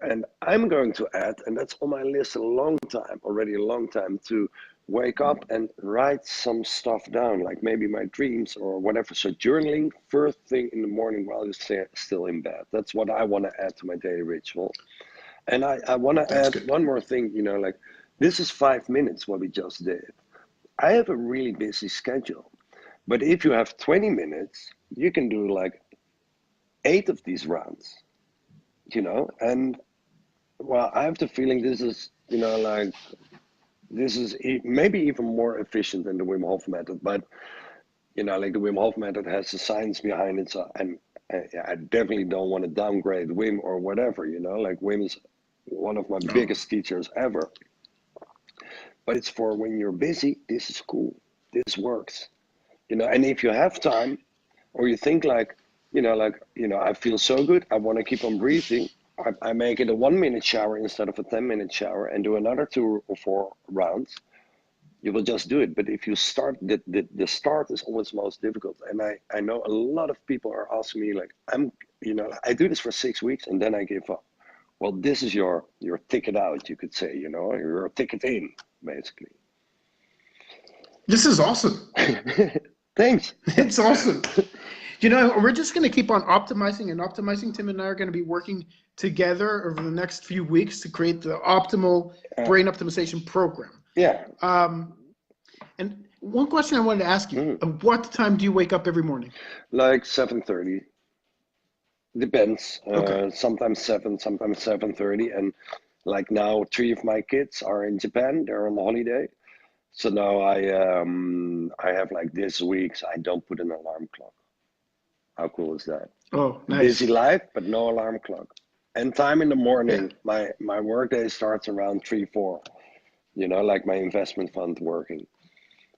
And I'm going to add, and that's on my list already a long time, to wake up and write some stuff down, like maybe my dreams or whatever. So journaling first thing in the morning while you're still in bed. That's what I want to add to my daily ritual. And I want to add one more thing, like this is 5 minutes what we just did. I have a really busy schedule, but if you have 20 minutes, you can do like 8 of these rounds, and well, I have the feeling this is, this is maybe even more efficient than the Wim Hof method, but, like the Wim Hof method has the science behind it. So, and I definitely don't want to downgrade Wim or whatever, like Wim is one of my Oh. biggest teachers ever. But it's for when you're busy, this is cool. This works. And if you have time, or you think like, I feel so good, I want to keep on breathing. I make it a 1 minute shower instead of a 10-minute shower and do another 2 or 4 rounds. You will just do it. But if you start, the start is always most difficult. And I know a lot of people are asking me like, I do this for 6 weeks and then I give up. Well, this is your ticket out, you could say, your ticket in, basically. This is awesome. Thanks. It's awesome. We're just going to keep on optimizing and optimizing. Tim and I are going to be working together over the next few weeks to create the optimal brain optimization program. Yeah. And one question I wanted to ask you, what time do you wake up every morning? Like 7:30. Depends. Okay. Sometimes 7, sometimes 7:30. And like now, 3 of my kids are in Japan. They're on holiday. So now I have like this week, I don't put an alarm clock. How cool is that? Oh, nice. Busy life, but no alarm clock. And time in the morning, my work day starts around 3, 4. Like my investment fund working.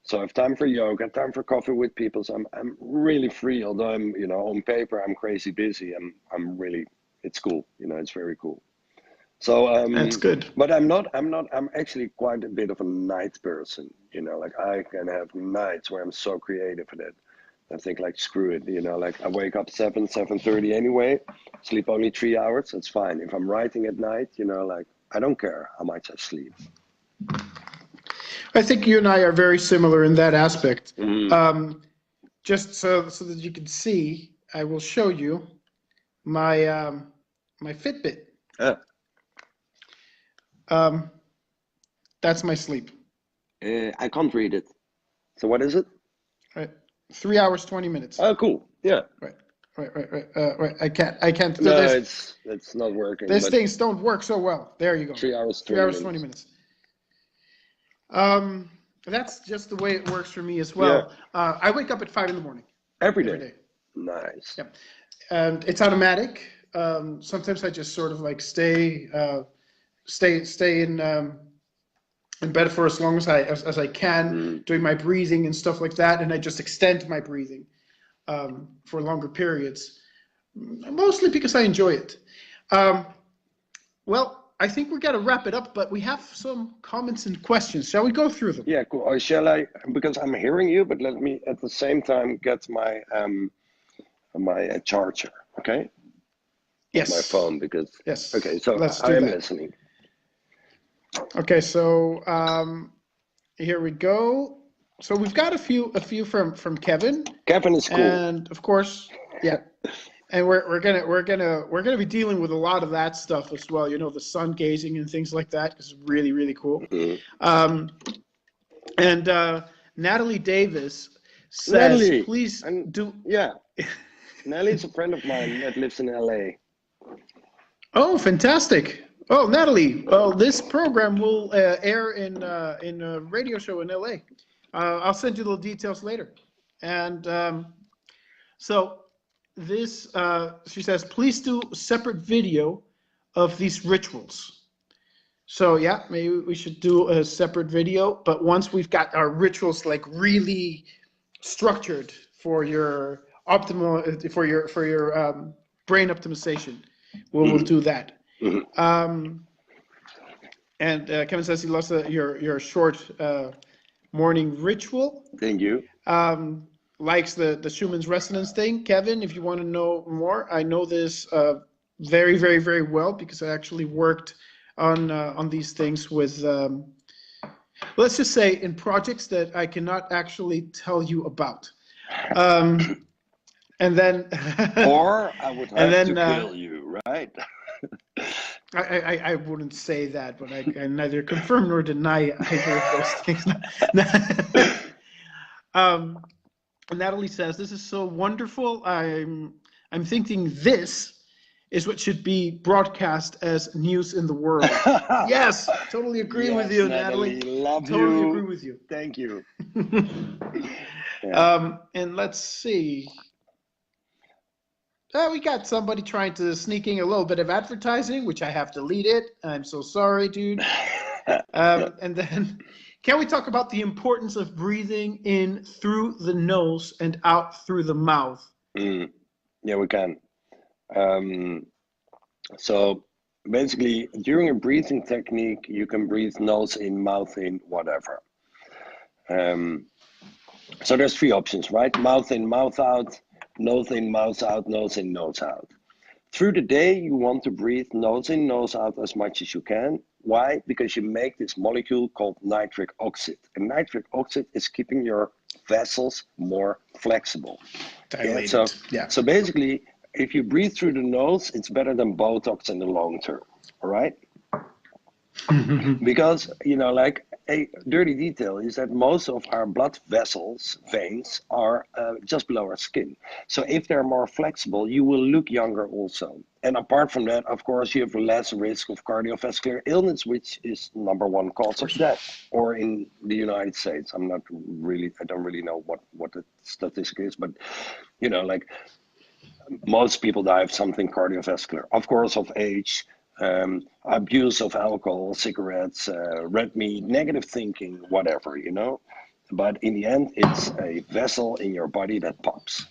So I have time for yoga, time for coffee with people. So I'm really free. Although I'm, on paper I'm crazy busy. I'm really, it's cool. It's very cool. So that's good. But I'm actually quite a bit of a night person. Like I can have nights where I'm so creative at it. I think like screw it. Like I wake up 7:30 anyway. Sleep only 3 hours. That's fine. If I'm writing at night, like I don't care how much I sleep. I think you and I are very similar in that aspect. Mm-hmm. Just so that you can see, I will show you my my Fitbit. That's my sleep. I can't read it. So what is it? Right, 3 hours 20 minutes. Oh, cool. Yeah. Right. I can't. No, it's not working. These things don't work so well. There you go. 3 hours 20 3 hours minutes. 20 minutes. That's just the way it works for me as well. Yeah. I wake up at 5 in the morning. Every day. Nice. Yeah. And it's automatic. Sometimes I just sort of like stay in bed for as long as I can, doing my breathing and stuff like that, and I just extend my breathing for longer periods, mostly because I enjoy it. Well, I think we're gonna wrap it up, but we have some comments and questions. Shall we go through them? Yeah, cool. Or shall I? Because I'm hearing you, but let me at the same time get my my charger. Okay. Yes. My phone, because yes. Okay, so I am listening. Okay, so here we go. So we've got a few from Kevin. Kevin is cool, and of course, yeah. And we're gonna be dealing with a lot of that stuff as well. The sun gazing and things like that is really, really cool. Mm-hmm. And Natalie Davis says, please do. Yeah, Natalie's a friend of mine that lives in LA. Oh, fantastic! Oh, Natalie. Well, this program will air in a radio show in LA. I'll send you the details later. And so. This, she says, please do a separate video of these rituals. So yeah, maybe we should do a separate video, but once we've got our rituals like really structured for your optimal, for your brain optimization, we'll do that. And Kevin says he loves your short morning ritual. Thank you. Likes the Schumann Resonance thing. Kevin, if you want to know more, I know this very, very, very well because I actually worked on these things with, let's just say, in projects that I cannot actually tell you about. And then, or I would have to kill you, right? I wouldn't say that, but I neither confirm nor deny either of those things. Natalie says, this is so wonderful. I'm thinking this is what should be broadcast as news in the world. Yes, totally agree with you, Natalie. Love totally you. Agree with you. Thank you. And let's see. We got somebody trying to sneaking a little bit of advertising, which I have deleted. I'm so sorry, dude. And then, can we talk about the importance of breathing in through the nose and out through the mouth? Yeah, we can. So basically, during a breathing technique, you can breathe nose in, mouth in, whatever. So there's three options, right? Mouth in, mouth out, nose in, mouth out, nose in, nose out. Through the day, you want to breathe nose in, nose out as much as you can. Why? Because you make this molecule called nitric oxide. And nitric oxide is keeping your vessels more flexible. Dilated. So basically, if you breathe through the nose, it's better than Botox in the long term. All right? Because, like a dirty detail is that most of our blood vessels, veins, are just below our skin. So if they're more flexible, you will look younger also. And apart from that, of course, you have less risk of cardiovascular illness, which is #1 cause of death. Or in the United States, I don't really know what the statistic is, but, like most people die of something cardiovascular. Of course, of age, abuse of alcohol, cigarettes, red meat, negative thinking, whatever, But in the end, it's a vessel in your body that pops,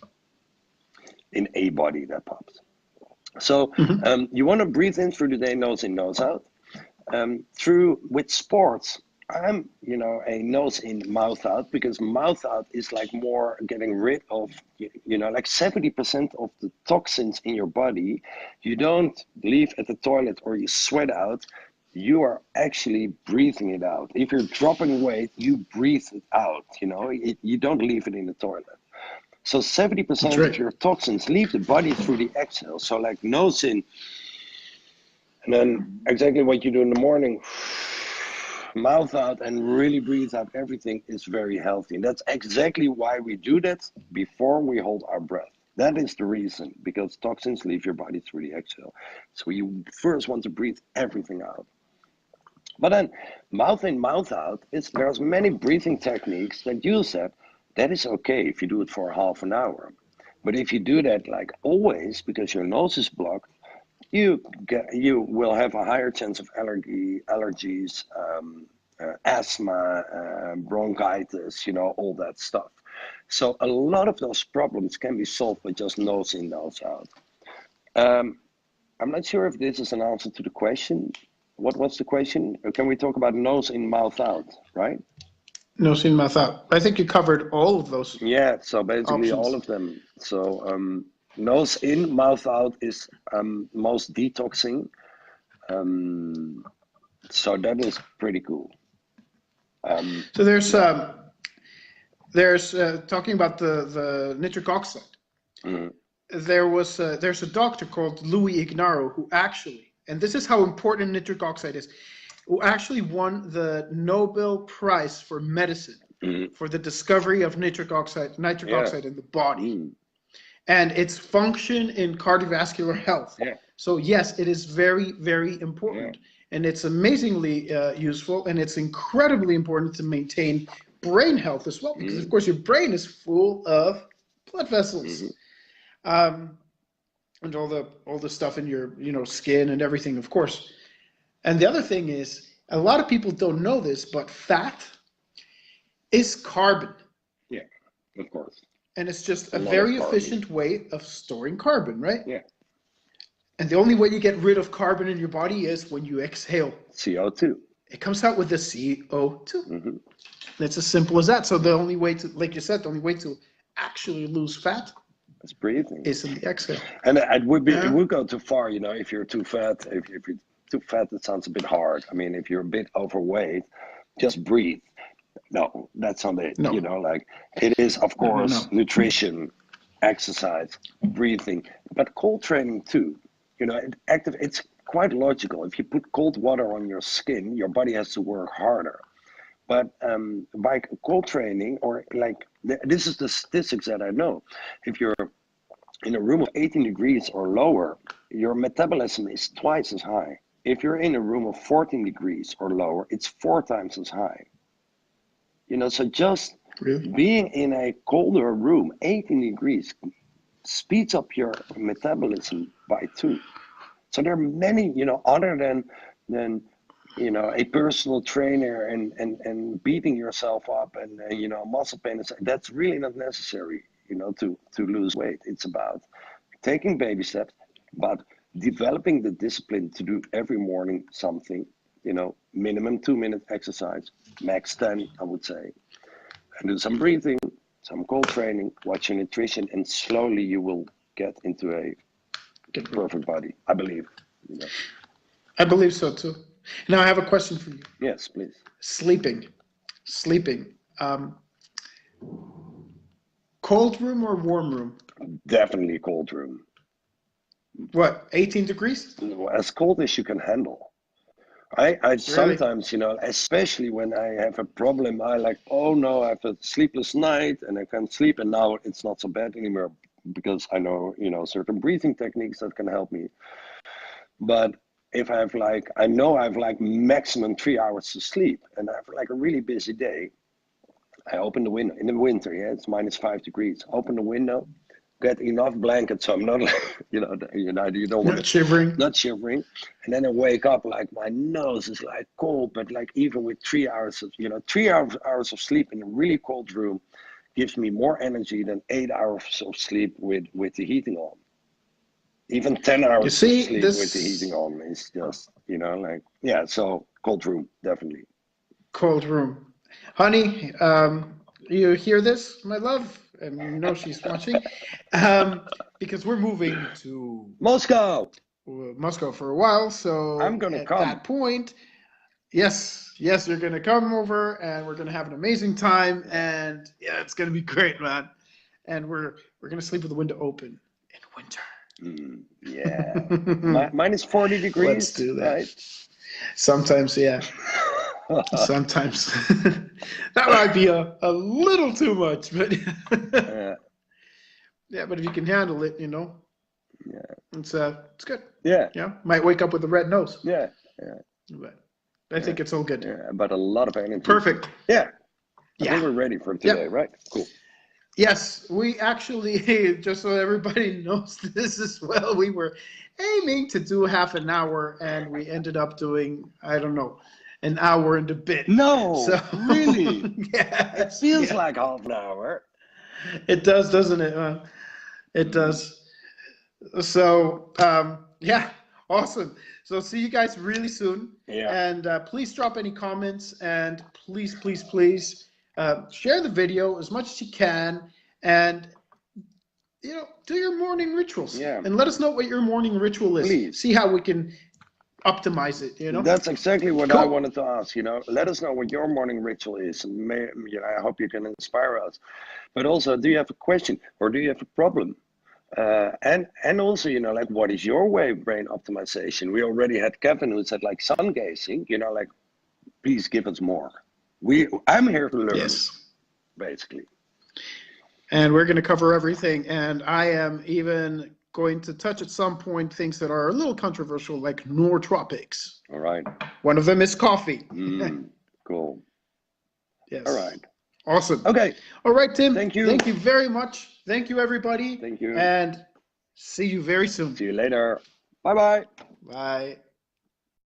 in a body that pops. So you want to breathe in through the day, nose in, nose out. With sports, I'm, a nose in, mouth out, because mouth out is like more getting rid of, like 70% of the toxins in your body. You don't leave at the toilet or you sweat out. You are actually breathing it out. If you're dropping weight, you breathe it out. You don't leave it in the toilet. So 70% of your toxins leave the body through the exhale. So like nose in, and then exactly what you do in the morning, mouth out, and really breathe out everything is very healthy. And that's exactly why we do that before we hold our breath. That is the reason, because toxins leave your body through the exhale. So you first want to breathe everything out. But then mouth in, mouth out, there's many breathing techniques that use that. That is okay if you do it for half an hour. But if you do that like always, because your nose is blocked, you will have a higher chance of allergies, asthma, bronchitis, all that stuff. So a lot of those problems can be solved with just nose in, nose out. I'm not sure if this is an answer to the question. What was the question? Can we talk about nose in, mouth out, right? Nose in, mouth out. I think you covered all of those. Yeah, so basically options. all of them. So nose in, mouth out is most detoxing. So that is pretty cool. So there's talking about the nitric oxide. There's a doctor called Louis Ignarro who actually, and this is how important nitric oxide is, who actually won the Nobel Prize for medicine for the discovery of nitric oxide in the body and its function in cardiovascular health. So yes, it is very, very important. And it's amazingly useful, and it's incredibly important to maintain brain health as well, because of course your brain is full of blood vessels, and all the stuff in your skin and everything, of course. And the other thing is, a lot of people don't know this, but fat is carbon. Yeah, of course. And it's just a very efficient way of storing carbon, right? Yeah. And the only way you get rid of carbon in your body is when you exhale CO2. It comes out with the CO2. It's as simple as that. So the only way to, like you said, the only way to actually lose fat is breathing. Is in the exhale. And it would go too far, if you're too fat. If you're too fat, it sounds a bit hard. I mean, if you're a bit overweight, just breathe. No, that's not it. No. Like it is, of course, nutrition, exercise, breathing, but cold training too. It's quite logical. If you put cold water on your skin, your body has to work harder. But by cold training, or like this is the statistics that I know, if you're in a room of 18 degrees or lower, your metabolism is twice as high. If you're in a room of 14 degrees or lower, it's 4 times as high. So just being in a colder room, 18 degrees, speeds up your metabolism by 2. So there are many, other than a personal trainer and beating yourself up and muscle pain. That's really not necessary, to lose weight. It's about taking baby steps, but developing the discipline to do every morning something, minimum 2-minute exercise, max 10, I would say, and do some breathing, some cold training, watch your nutrition, and slowly you will get into a perfect body, I believe. I believe so too. Now I have a question for you. Yes, please. Sleeping. Cold room or warm room? Definitely cold room. What, 18 degrees? As cold as you can handle. I sometimes, especially when I have a problem, I like, oh no, I have a sleepless night and I can't sleep, and now it's not so bad anymore because I know, certain breathing techniques that can help me. But if I have I know I have maximum 3 hours to sleep and I have a really busy day, I open the window in the winter. Yeah, it's -5 degrees. Open the window, get enough blankets so I'm not you don't want to not shivering, and then I wake up my nose is cold, but even with 3 hours of 3 hours of sleep in a really cold room gives me more energy than 8 hours of sleep with the heating on. Even 10 hours of sleep with the heating on is just, so cold room, definitely. Cold room. Honey, you hear this, my love? And you know she's watching. Because we're moving to Moscow for a while, so I'm going to come. At that point, yes, you're going to come over and we're going to have an amazing time, and yeah, it's going to be great, man. And we're going to sleep with the window open in winter. Yeah. -40 degrees. Let's do that. Right? Sometimes, yeah. Sometimes. That might be a little too much, but yeah, but if you can handle it, yeah, it's good. Yeah. Yeah. Might wake up with a red nose. Yeah. But I think it's all good. Yeah, but a lot of energy. Perfect. Yeah. I think we're ready for today, right? Cool. Yes, we actually, just so everybody knows this as well, we were aiming to do half an hour, and we ended up doing, I don't know, an hour and a bit. No, so, really? Yeah, it feels like half an hour. It does, doesn't it? It does. So, yeah, awesome. So see you guys really soon. Yeah. And please drop any comments, and please share the video as much as you can, and do your morning rituals. Yeah. And let us know what your morning ritual is. Please. See how we can optimize it. That's exactly what I wanted to ask. Let us know what your morning ritual is, and I hope you can inspire us. But also, do you have a question or do you have a problem? And also, what is your way of brain optimization? We already had Kevin who said sun gazing. Please give us more. I'm here to learn. Yes. Basically. And we're going to cover everything. And I am even going to touch at some point things that are a little controversial, like nootropics. All right. One of them is coffee. Cool. Yes. All right. Awesome. Okay. All right, Tim. Thank you. Thank you very much. Thank you, everybody. Thank you. And see you very soon. See you later. Bye-bye. Bye.